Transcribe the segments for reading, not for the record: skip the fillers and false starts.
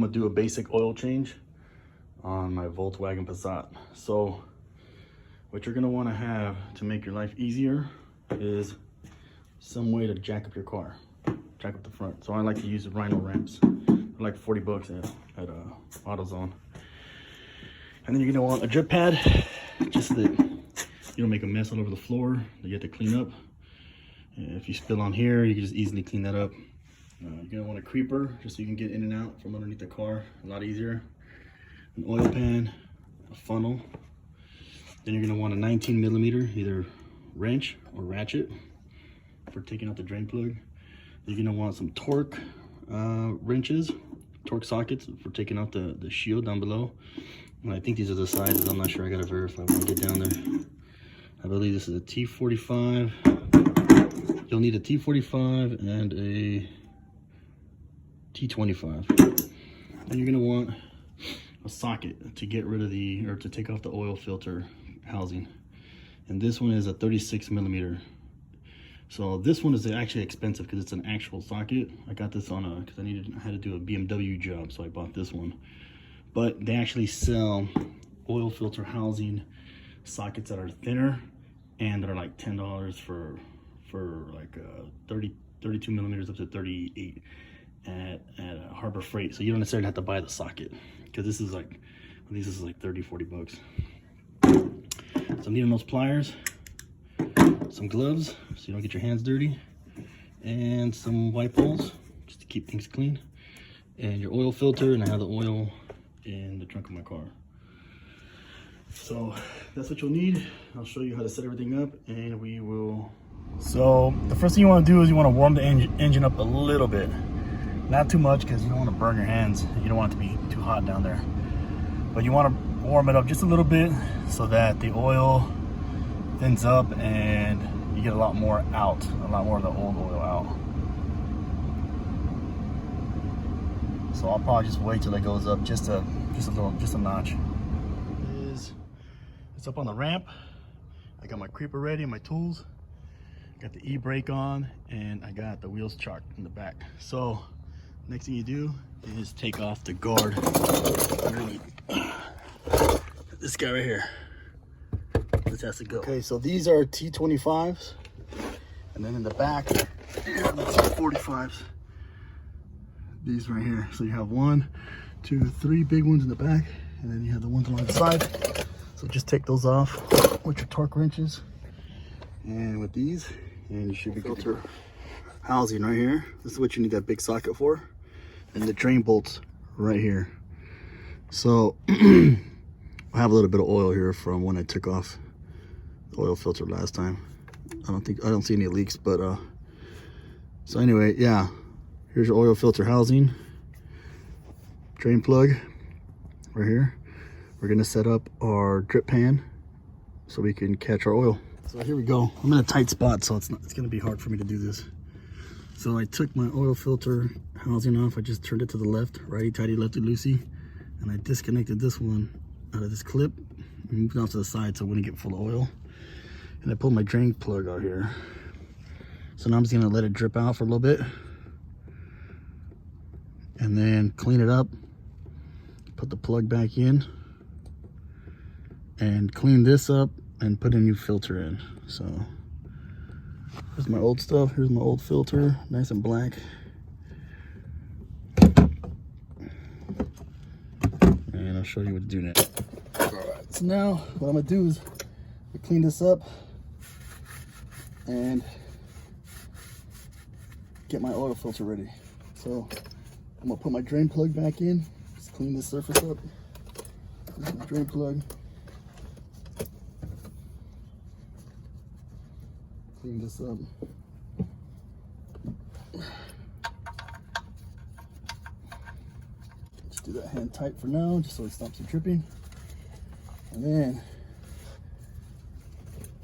I'm gonna do a basic oil change on my Volkswagen Passat. So what you're gonna wanna have to make your life easier is some way to jack up your car, jack up the front. So I like to use the Rhino ramps. They're like 40 bucks at AutoZone. And then you're gonna want a drip pad, just so that you don't make a mess all over the floor that you have to clean up. And if you spill on here, you can just easily clean that up. You're gonna want a creeper, just so you can get in and out from underneath the car a lot easier. An oil pan, a funnel. Then you're gonna want a 19mm, either wrench or ratchet for taking out the drain plug. You're gonna want some torque wrenches, torque sockets for taking out the shield down below. And I think these are the sizes. I'm not sure. I gotta verify when I get down there. I believe this is a T45. You'll need a T45 and a T25. And you're gonna want a socket to get rid of to take off the oil filter housing. And this one is a 36mm. So this one is actually expensive because it's an actual socket. I got this on because I had to do a BMW job, so I bought this one. But they actually sell oil filter housing sockets that are thinner and they're like $10 for like 32mm up to 38 at Harbor Freight. So you don't necessarily have to buy the socket because this is like 30-40 bucks. So I'm needing those pliers, some gloves so you don't get your hands dirty, and some wipe holes just to keep things clean, and your oil filter. And I have the oil in the trunk of my car. So that's what you'll need. I'll show you how to set everything up, and we will. So the first thing you want to do is you want to warm the engine up a little bit. Not too much because you don't want to burn your hands. You don't want it to be too hot down there. But you want to warm it up just a little bit so that the oil thins up and you get a lot more out, a lot more of the old oil out. So I'll probably just wait till it goes up just a notch. It's up on the ramp. I got my creeper ready and my tools. Got the e-brake on, and I got the wheels chocked in the back. So next thing you do is take off the guard underneath. This guy right here. This has to go. Okay, so these are T25s, and then in the back you have the T45s. These right here. So you have 1, 2, 3 big ones in the back, and then you have the ones along the side. So just take those off with your torque wrenches, and with these, and you should be good to go. Housing right here. This is what you need that big socket for, and the drain bolts right here. So I have a little bit of oil here from when I took off the oil filter last time. I don't see any leaks, but so anyway, yeah, here's your oil filter housing, drain plug right here. We're gonna set up our drip pan so we can catch our oil. So here we go. I'm in a tight spot, so it's gonna be hard for me to do this. So I took my oil filter housing off. I just turned it to the left, righty tighty, lefty loosey, and I disconnected this one out of this clip and moved it off to the side so it wouldn't get full of oil. And I pulled my drain plug out here. So now I'm just gonna let it drip out for a little bit and then clean it up, put the plug back in, and clean this up and put a new filter in. So here's my old stuff. Here's my old filter, nice and black. And I'll show you what to do next. All right, so now what I'm gonna do is clean this up and get my oil filter ready. So I'm gonna put my drain plug back in, just clean this surface up. Here's my drain plug. Clean this up. Just do that hand tight for now, just so it stops the dripping. And then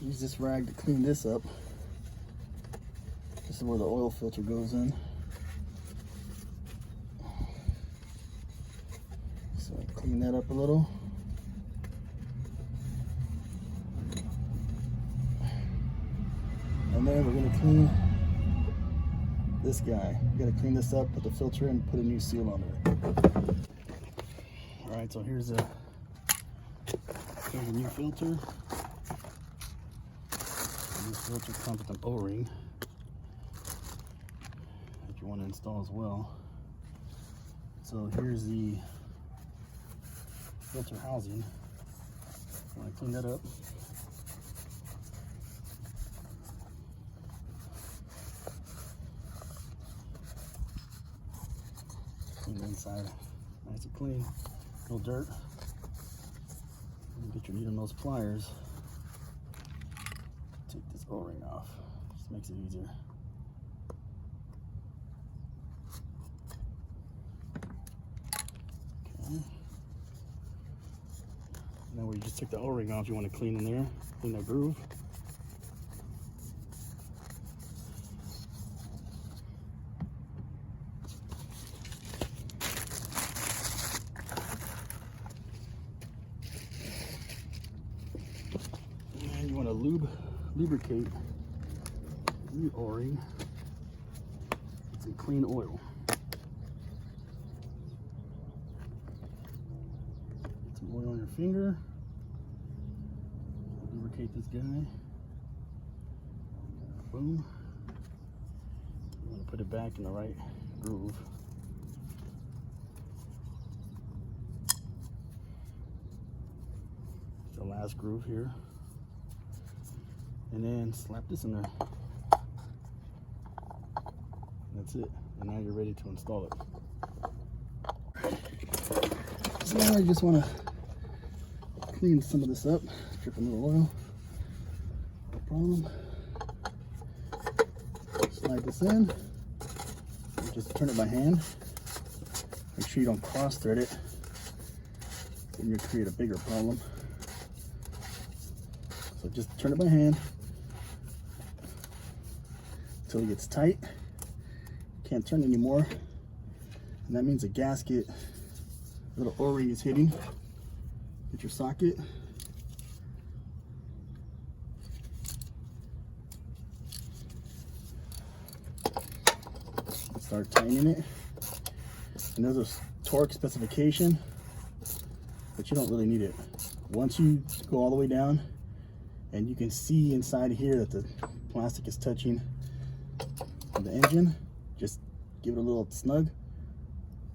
use this rag to clean this up. This is where the oil filter goes in. So clean that up a little. And then we're going to clean this guy. You gotta clean this up, put the filter in, put a new seal on there. All right, so here's a new filter. And this filter comes with an O-ring that you want to install as well. So here's the filter housing. I want to clean that up. Clean the inside nice and clean. No dirt. And get your needle nose pliers. Take this O-ring off. Just makes it easier. Okay. Now where you just took the O-ring off, you want to clean in there, clean that groove. And you want to lubricate the O-ring with some clean oil. Get some oil on your finger. Lubricate this guy. Boom. You want to put it back in the right groove. The last groove here. And then slap this in there. And that's it. And now you're ready to install it. So now I just want to clean some of this up. Drip a little oil. No problem. Slide this in. And just turn it by hand. Make sure you don't cross thread it. Then you create a bigger problem. So just turn it by hand until it gets tight. Can't turn anymore. And that means the gasket, little O-ring is hitting. Get your socket. Start tightening it. And there's a torque specification, but you don't really need it. Once you go all the way down, and you can see inside here that the plastic is touching the engine, just give it a little snug,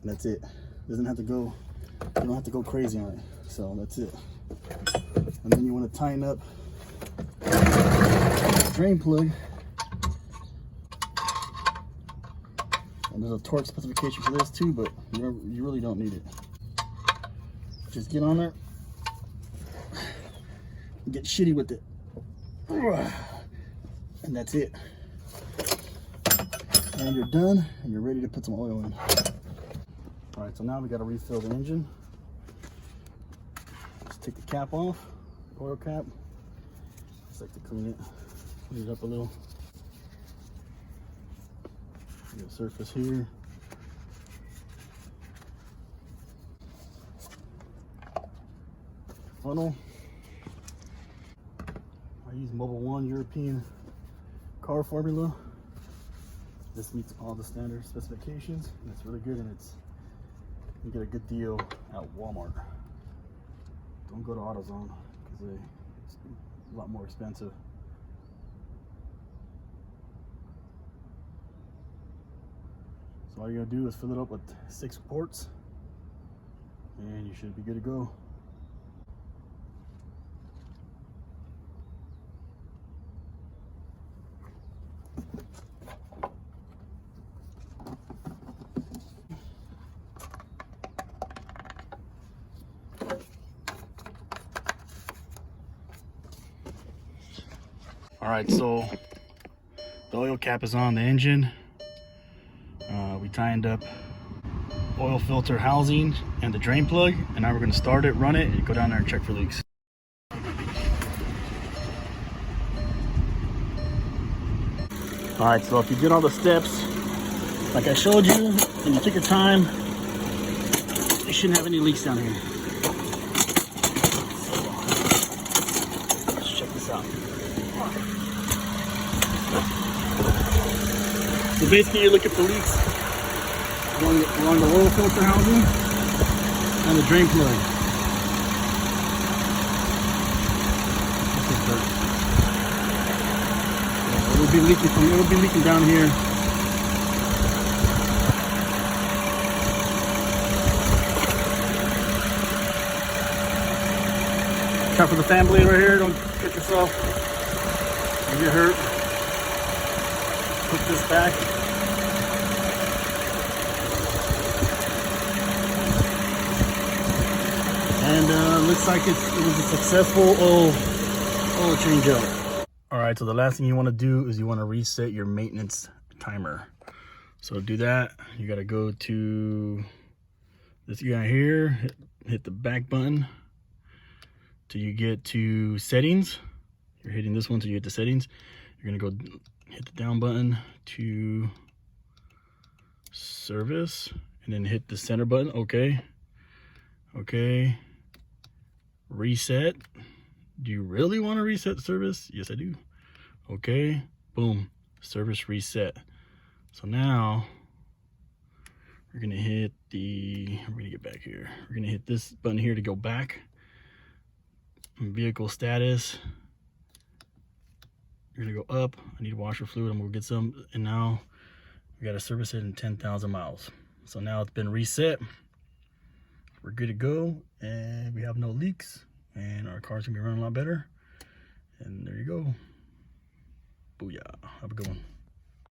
and that's it. Doesn't have to go, you don't have to go crazy on it. So that's it. And then you want to tighten up the drain plug. And there's a torque specification for this too, but you really don't need it. Just get on there and get shitty with it. And that's it. And you're done, and you're ready to put some oil in. All right, so now we got to refill the engine. Just take the cap off, oil cap. Just like to clean it up a little. Get a surface here. Funnel. I use Mobil 1 European car formula. This meets all the standard specifications, and it's really good, and you get a good deal at Walmart. Don't go to AutoZone because it's a lot more expensive. So all you're gonna do is fill it up with 6 quarts, and you should be good to go. All right, so the oil cap is on the engine. We tightened up oil filter housing and the drain plug, and now we're going to start it, run it, and go down there and check for leaks. All right, so if you did all the steps like I showed you and you took your time, you shouldn't have any leaks down here. Let's check this out. So basically you're looking for leaks along the oil filter housing and the drain plug. It will be leaking down here. Top of the fan blade right here, don't get yourself, you get hurt. Put this back. And looks like it was a successful oil change out. All right, so the last thing you want to do is you want to reset your maintenance timer. So to do that, you got to go to this guy here, hit the back button till you get to settings. You're hitting this one till you get to settings. You're gonna go hit the down button to service and then hit the center button. Okay, reset. Do you really want to reset service? Yes, I do. Okay, boom, service reset. So now we're gonna hit we're gonna get back here. We're gonna hit this button here to go back. Vehicle status. You're gonna go up. I need washer fluid. I'm gonna get some. And now we gotta service it in 10,000 miles. So now it's been reset. We're good to go, and we have no leaks, and our car's gonna be running a lot better. And there you go. Booyah. Have a good one.